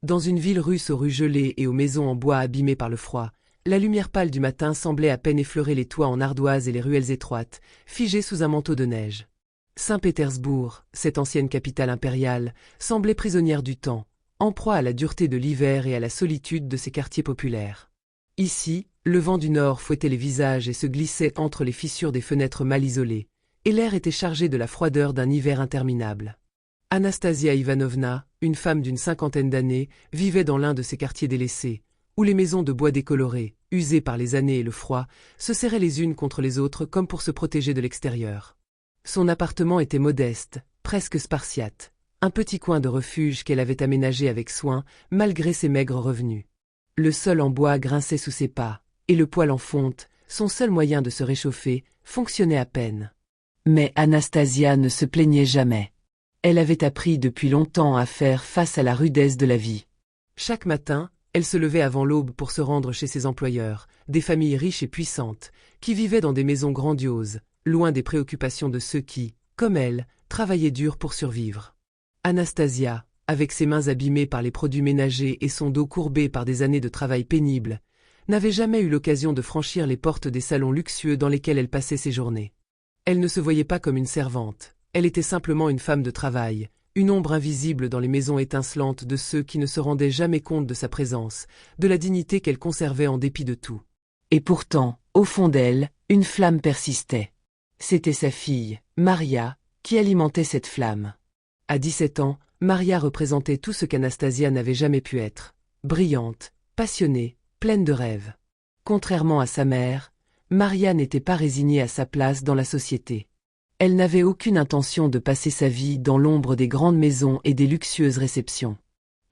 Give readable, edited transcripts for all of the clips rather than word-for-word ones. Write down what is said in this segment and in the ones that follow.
Dans une ville russe aux rues gelées et aux maisons en bois abîmées par le froid, la lumière pâle du matin semblait à peine effleurer les toits en ardoise et les ruelles étroites, figées sous un manteau de neige. Saint-Pétersbourg, cette ancienne capitale impériale, semblait prisonnière du temps, en proie à la dureté de l'hiver et à la solitude de ses quartiers populaires. Ici, le vent du nord fouettait les visages et se glissait entre les fissures des fenêtres mal isolées, et l'air était chargé de la froideur d'un hiver interminable. Anastasia Ivanovna, une femme d'une cinquantaine d'années, vivait dans l'un de ces quartiers délaissés, où les maisons de bois décolorées, usées par les années et le froid, se serraient les unes contre les autres comme pour se protéger de l'extérieur. Son appartement était modeste, presque spartiate, un petit coin de refuge qu'elle avait aménagé avec soin, malgré ses maigres revenus. Le sol en bois grinçait sous ses pas, et le poêle en fonte, son seul moyen de se réchauffer, fonctionnait à peine. Mais Anastasia ne se plaignait jamais. Elle avait appris depuis longtemps à faire face à la rudesse de la vie. Chaque matin, elle se levait avant l'aube pour se rendre chez ses employeurs, des familles riches et puissantes, qui vivaient dans des maisons grandioses, loin des préoccupations de ceux qui, comme elle, travaillaient dur pour survivre. Anastasia, avec ses mains abîmées par les produits ménagers et son dos courbé par des années de travail pénible, n'avait jamais eu l'occasion de franchir les portes des salons luxueux dans lesquels elle passait ses journées. Elle ne se voyait pas comme une servante, elle était simplement une femme de travail, une ombre invisible dans les maisons étincelantes de ceux qui ne se rendaient jamais compte de sa présence, de la dignité qu'elle conservait en dépit de tout. Et pourtant, au fond d'elle, une flamme persistait. C'était sa fille, Maria, qui alimentait cette flamme. À 17 ans, Maria représentait tout ce qu'Anastasia n'avait jamais pu être. Brillante, passionnée, pleine de rêves. Contrairement à sa mère, Maria n'était pas résignée à sa place dans la société. Elle n'avait aucune intention de passer sa vie dans l'ombre des grandes maisons et des luxueuses réceptions.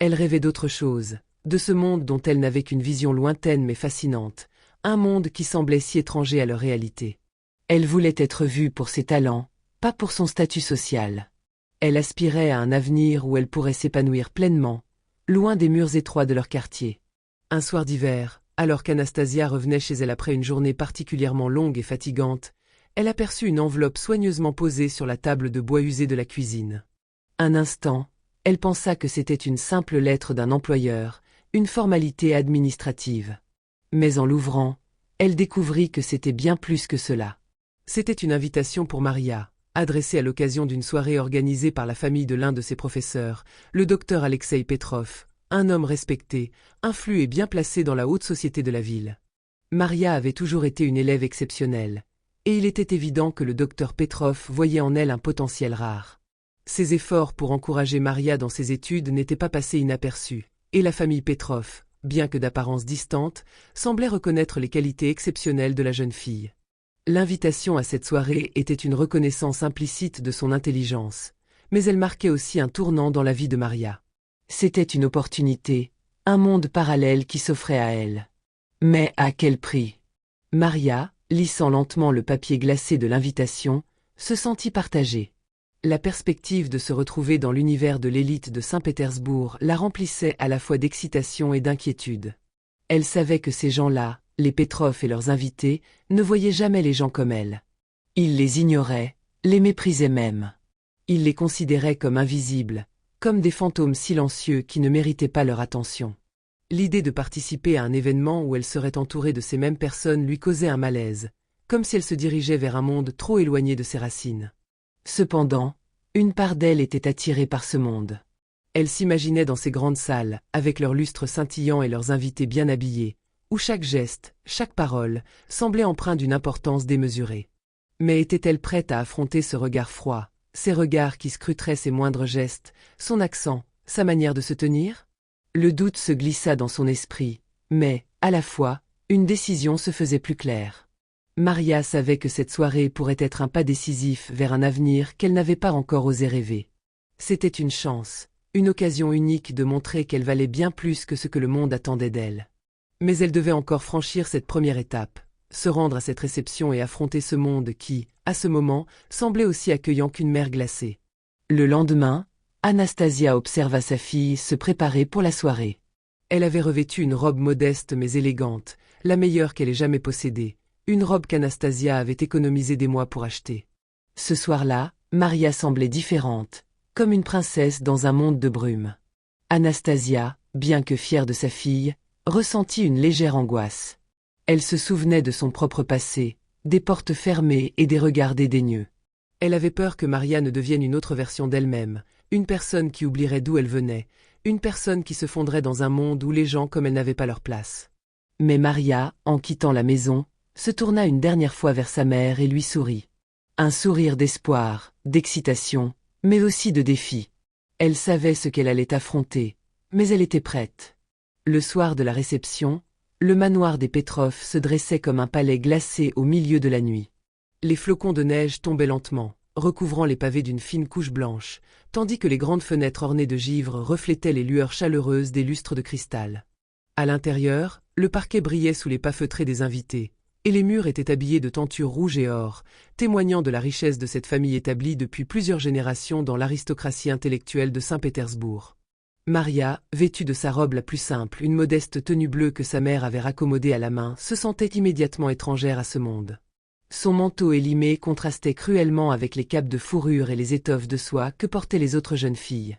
Elle rêvait d'autre chose, de ce monde dont elle n'avait qu'une vision lointaine mais fascinante, un monde qui semblait si étranger à leur réalité. Elle voulait être vue pour ses talents, pas pour son statut social. Elle aspirait à un avenir où elle pourrait s'épanouir pleinement, loin des murs étroits de leur quartier. Un soir d'hiver, alors qu'Anastasia revenait chez elle après une journée particulièrement longue et fatigante, elle aperçut une enveloppe soigneusement posée sur la table de bois usée de la cuisine. Un instant, elle pensa que c'était une simple lettre d'un employeur, une formalité administrative. Mais en l'ouvrant, elle découvrit que c'était bien plus que cela. C'était une invitation pour Maria, adressée à l'occasion d'une soirée organisée par la famille de l'un de ses professeurs, le docteur Alexei Petrov, un homme respecté, influent et bien placé dans la haute société de la ville. Maria avait toujours été une élève exceptionnelle, et il était évident que le docteur Petrov voyait en elle un potentiel rare. Ses efforts pour encourager Maria dans ses études n'étaient pas passés inaperçus, et la famille Petrov, bien que d'apparence distante, semblait reconnaître les qualités exceptionnelles de la jeune fille. L'invitation à cette soirée était une reconnaissance implicite de son intelligence, mais elle marquait aussi un tournant dans la vie de Maria. C'était une opportunité, un monde parallèle qui s'offrait à elle. Mais à quel prix? Maria, lissant lentement le papier glacé de l'invitation, se sentit partagée. La perspective de se retrouver dans l'univers de l'élite de Saint-Pétersbourg la remplissait à la fois d'excitation et d'inquiétude. Elle savait que ces gens-là, les Petrov et leurs invités, ne voyaient jamais les gens comme elle. Ils les ignoraient, les méprisaient même. Ils les considéraient comme invisibles, comme des fantômes silencieux qui ne méritaient pas leur attention. L'idée de participer à un événement où elle serait entourée de ces mêmes personnes lui causait un malaise, comme si elle se dirigeait vers un monde trop éloigné de ses racines. Cependant, une part d'elle était attirée par ce monde. Elle s'imaginait dans ces grandes salles, avec leurs lustres scintillants et leurs invités bien habillés, où chaque geste, chaque parole, semblait empreint d'une importance démesurée. Mais était-elle prête à affronter ce regard froid, ces regards qui scruteraient ses moindres gestes, son accent, sa manière de se tenir? Le doute se glissa dans son esprit, mais, à la fois, une décision se faisait plus claire. Maria savait que cette soirée pourrait être un pas décisif vers un avenir qu'elle n'avait pas encore osé rêver. C'était une chance, une occasion unique de montrer qu'elle valait bien plus que ce que le monde attendait d'elle. Mais elle devait encore franchir cette première étape, se rendre à cette réception et affronter ce monde qui, à ce moment, semblait aussi accueillant qu'une mer glacée. Le lendemain, Anastasia observa sa fille se préparer pour la soirée. Elle avait revêtu une robe modeste mais élégante, la meilleure qu'elle ait jamais possédée, une robe qu'Anastasia avait économisé des mois pour acheter. Ce soir-là, Maria semblait différente, comme une princesse dans un monde de brume. Anastasia, bien que fière de sa fille, ressentit une légère angoisse. Elle se souvenait de son propre passé, des portes fermées et des regards dédaigneux. Elle avait peur que Maria ne devienne une autre version d'elle-même, une personne qui oublierait d'où elle venait, une personne qui se fondrait dans un monde où les gens comme elle n'avaient pas leur place. Mais Maria, en quittant la maison, se tourna une dernière fois vers sa mère et lui sourit. Un sourire d'espoir, d'excitation, mais aussi de défi. Elle savait ce qu'elle allait affronter, mais elle était prête. Le soir de la réception, le manoir des Petrov se dressait comme un palais glacé au milieu de la nuit. Les flocons de neige tombaient lentement, recouvrant les pavés d'une fine couche blanche, tandis que les grandes fenêtres ornées de givre reflétaient les lueurs chaleureuses des lustres de cristal. À l'intérieur, le parquet brillait sous les pas feutrés des invités, et les murs étaient habillés de tentures rouges et or, témoignant de la richesse de cette famille établie depuis plusieurs générations dans l'aristocratie intellectuelle de Saint-Pétersbourg. Maria, vêtue de sa robe la plus simple, une modeste tenue bleue que sa mère avait raccommodée à la main, se sentait immédiatement étrangère à ce monde. Son manteau élimé contrastait cruellement avec les capes de fourrure et les étoffes de soie que portaient les autres jeunes filles.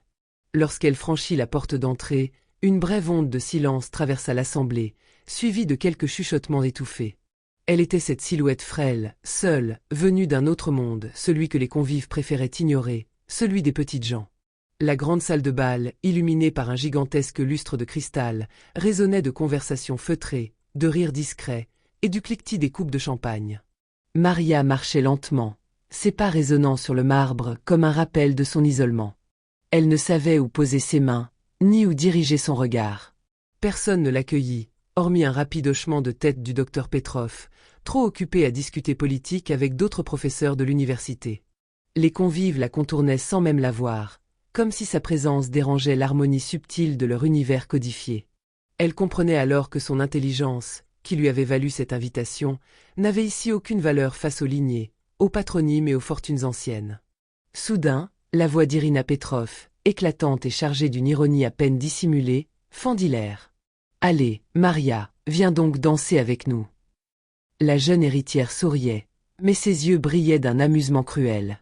Lorsqu'elle franchit la porte d'entrée, une brève onde de silence traversa l'assemblée, suivie de quelques chuchotements étouffés. Elle était cette silhouette frêle, seule, venue d'un autre monde, celui que les convives préféraient ignorer, celui des petites gens. La grande salle de bal, illuminée par un gigantesque lustre de cristal, résonnait de conversations feutrées, de rires discrets, et du cliquetis des coupes de champagne. Maria marchait lentement, ses pas résonnant sur le marbre comme un rappel de son isolement. Elle ne savait où poser ses mains, ni où diriger son regard. Personne ne l'accueillit, hormis un rapide hochement de tête du docteur Petrov, trop occupé à discuter politique avec d'autres professeurs de l'université. Les convives la contournaient sans même la voir, comme si sa présence dérangeait l'harmonie subtile de leur univers codifié. Elle comprenait alors que son intelligence, qui lui avait valu cette invitation, n'avait ici aucune valeur face aux lignées, aux patronymes et aux fortunes anciennes. Soudain, la voix d'Irina Petrov, éclatante et chargée d'une ironie à peine dissimulée, fendit l'air. « Allez, Maria, viens donc danser avec nous. » La jeune héritière souriait, mais ses yeux brillaient d'un amusement cruel.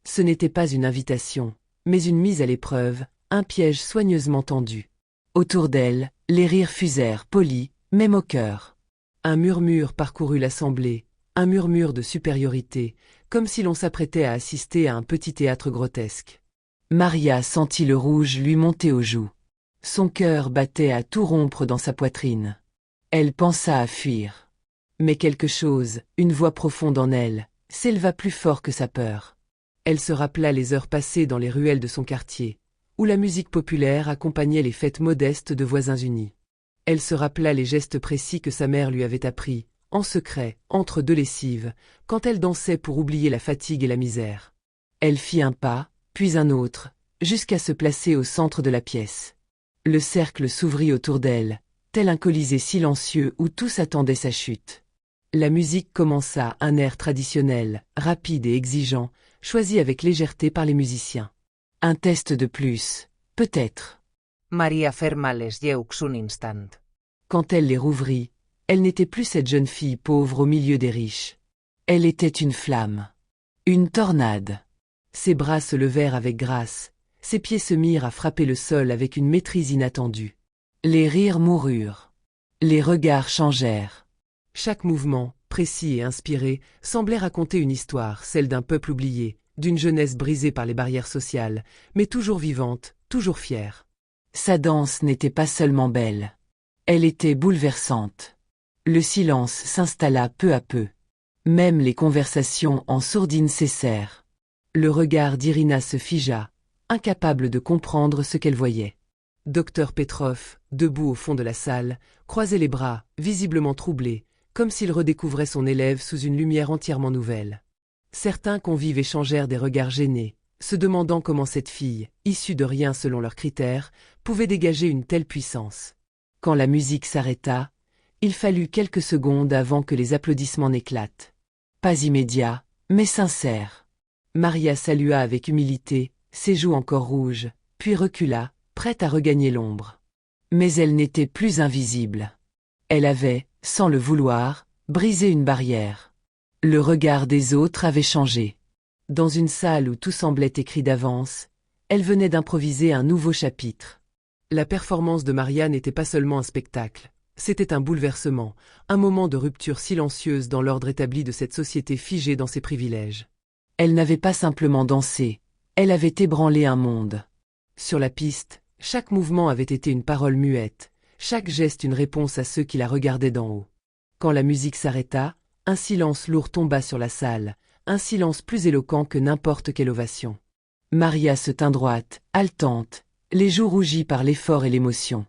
Ce n'était pas une invitation, mais une mise à l'épreuve, un piège soigneusement tendu. Autour d'elle, les rires fusèrent, polis, mais moqueurs. Un murmure parcourut l'assemblée, un murmure de supériorité, comme si l'on s'apprêtait à assister à un petit théâtre grotesque. Maria sentit le rouge lui monter aux joues. Son cœur battait à tout rompre dans sa poitrine. Elle pensa à fuir. Mais quelque chose, une voix profonde en elle, s'éleva plus fort que sa peur. Elle se rappela les heures passées dans les ruelles de son quartier, où la musique populaire accompagnait les fêtes modestes de voisins unis. Elle se rappela les gestes précis que sa mère lui avait appris, en secret, entre deux lessives, quand elle dansait pour oublier la fatigue et la misère. Elle fit un pas, puis un autre, jusqu'à se placer au centre de la pièce. Le cercle s'ouvrit autour d'elle, tel un colisée silencieux où tous attendaient sa chute. La musique commença, un air traditionnel, rapide et exigeant, choisi avec légèreté par les musiciens. Un test de plus, peut-être. Maria ferma les yeux un instant. Quand elle les rouvrit, elle n'était plus cette jeune fille pauvre au milieu des riches. Elle était une flamme. Une tornade. Ses bras se levèrent avec grâce, ses pieds se mirent à frapper le sol avec une maîtrise inattendue. Les rires moururent. Les regards changèrent. Chaque mouvement, précis et inspiré, semblait raconter une histoire, celle d'un peuple oublié, d'une jeunesse brisée par les barrières sociales, mais toujours vivante, toujours fière. Sa danse n'était pas seulement belle. Elle était bouleversante. Le silence s'installa peu à peu. Même les conversations en sourdine cessèrent. Le regard d'Irina se figea, incapable de comprendre ce qu'elle voyait. Docteur Petrov, debout au fond de la salle, croisait les bras, visiblement troublé, comme s'il redécouvrait son élève sous une lumière entièrement nouvelle. Certains convives échangèrent des regards gênés, se demandant comment cette fille, issue de rien selon leurs critères, pouvait dégager une telle puissance. Quand la musique s'arrêta, il fallut quelques secondes avant que les applaudissements n'éclatent. Pas immédiat, mais sincère. Maria salua avec humilité, ses joues encore rouges, puis recula, prête à regagner l'ombre. Mais elle n'était plus invisible. Elle avait, sans le vouloir, brisé une barrière. Le regard des autres avait changé. Dans une salle où tout semblait écrit d'avance, elle venait d'improviser un nouveau chapitre. La performance de Maria n'était pas seulement un spectacle, c'était un bouleversement, un moment de rupture silencieuse dans l'ordre établi de cette société figée dans ses privilèges. Elle n'avait pas simplement dansé, elle avait ébranlé un monde. Sur la piste, chaque mouvement avait été une parole muette, chaque geste une réponse à ceux qui la regardaient d'en haut. Quand la musique s'arrêta, un silence lourd tomba sur la salle, un silence plus éloquent que n'importe quelle ovation. Maria se tint droite, haletante, les joues rougies par l'effort et l'émotion.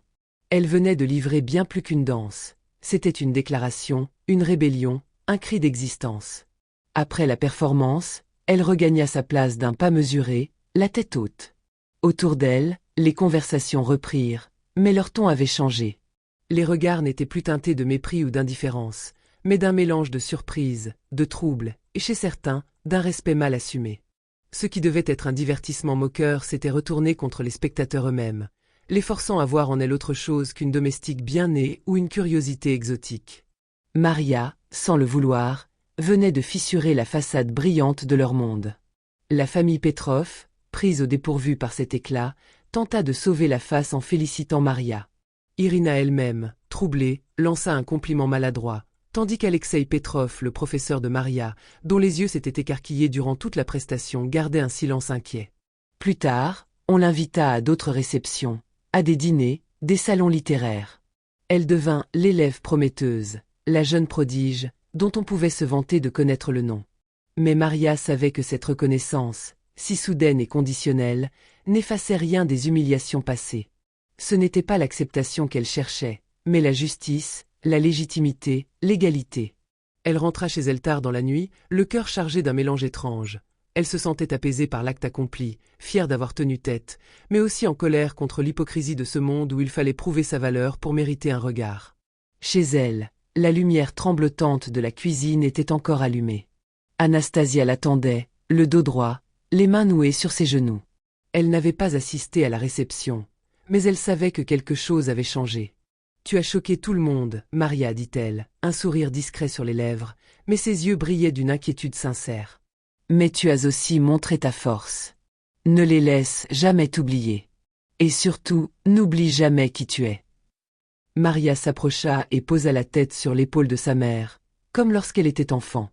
Elle venait de livrer bien plus qu'une danse. C'était une déclaration, une rébellion, un cri d'existence. Après la performance, elle regagna sa place d'un pas mesuré, la tête haute. Autour d'elle, les conversations reprirent, mais leur ton avait changé. Les regards n'étaient plus teintés de mépris ou d'indifférence, mais d'un mélange de surprise, de trouble, et chez certains, d'un respect mal assumé. Ce qui devait être un divertissement moqueur s'était retourné contre les spectateurs eux-mêmes, les forçant à voir en elle autre chose qu'une domestique bien née ou une curiosité exotique. Maria, sans le vouloir, venait de fissurer la façade brillante de leur monde. La famille Petrov, prise au dépourvu par cet éclat, tenta de sauver la face en félicitant Maria. Irina elle-même, troublée, lança un compliment maladroit, tandis qu'Alexei Petrov, le professeur de Maria, dont les yeux s'étaient écarquillés durant toute la prestation, gardait un silence inquiet. Plus tard, on l'invita à d'autres réceptions, à des dîners, des salons littéraires. Elle devint l'élève prometteuse, la jeune prodige, dont on pouvait se vanter de connaître le nom. Mais Maria savait que cette reconnaissance, si soudaine et conditionnelle, n'effaçait rien des humiliations passées. Ce n'était pas l'acceptation qu'elle cherchait, mais la justice, la légitimité, l'égalité. Elle rentra chez elle tard dans la nuit, le cœur chargé d'un mélange étrange. Elle se sentait apaisée par l'acte accompli, fière d'avoir tenu tête, mais aussi en colère contre l'hypocrisie de ce monde où il fallait prouver sa valeur pour mériter un regard. Chez elle, la lumière tremblotante de la cuisine était encore allumée. Anastasia l'attendait, le dos droit, les mains nouées sur ses genoux. Elle n'avait pas assisté à la réception, mais elle savait que quelque chose avait changé. « Tu as choqué tout le monde, Maria, dit-elle, un sourire discret sur les lèvres, mais ses yeux brillaient d'une inquiétude sincère. Mais tu as aussi montré ta force. Ne les laisse jamais t'oublier. Et surtout, n'oublie jamais qui tu es. » Maria s'approcha et posa la tête sur l'épaule de sa mère, comme lorsqu'elle était enfant.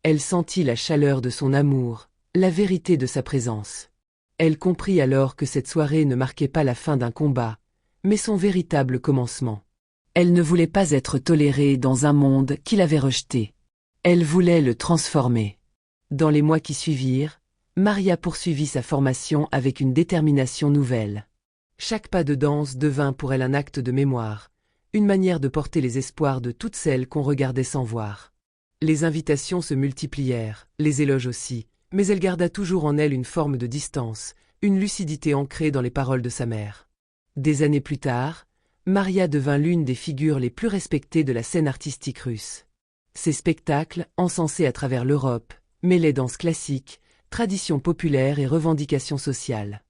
Elle sentit la chaleur de son amour, la vérité de sa présence. Elle comprit alors que cette soirée ne marquait pas la fin d'un combat, mais son véritable commencement. Elle ne voulait pas être tolérée dans un monde qui l'avait rejetée. Elle voulait le transformer. Dans les mois qui suivirent, Maria poursuivit sa formation avec une détermination nouvelle. Chaque pas de danse devint pour elle un acte de mémoire, une manière de porter les espoirs de toutes celles qu'on regardait sans voir. Les invitations se multiplièrent, les éloges aussi, mais elle garda toujours en elle une forme de distance, une lucidité ancrée dans les paroles de sa mère. Des années plus tard, Maria devint l'une des figures les plus respectées de la scène artistique russe. Ses spectacles, encensés à travers l'Europe, mêlaient danse classique, traditions populaires et revendications sociales.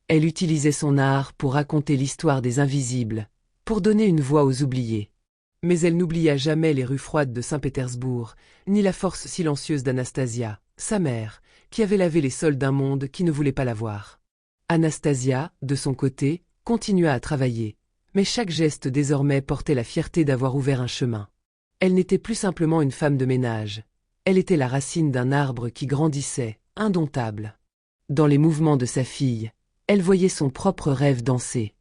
Elle utilisait son art pour raconter l'histoire des invisibles, pour donner une voix aux oubliés. Mais elle n'oublia jamais les rues froides de Saint-Pétersbourg, ni la force silencieuse d'Anastasia, sa mère, qui avait lavé les sols d'un monde qui ne voulait pas la voir. Anastasia, de son côté, continua à travailler, mais chaque geste désormais portait la fierté d'avoir ouvert un chemin. Elle n'était plus simplement une femme de ménage. Elle était la racine d'un arbre qui grandissait, indomptable. Dans les mouvements de sa fille, elle voyait son propre rêve danser.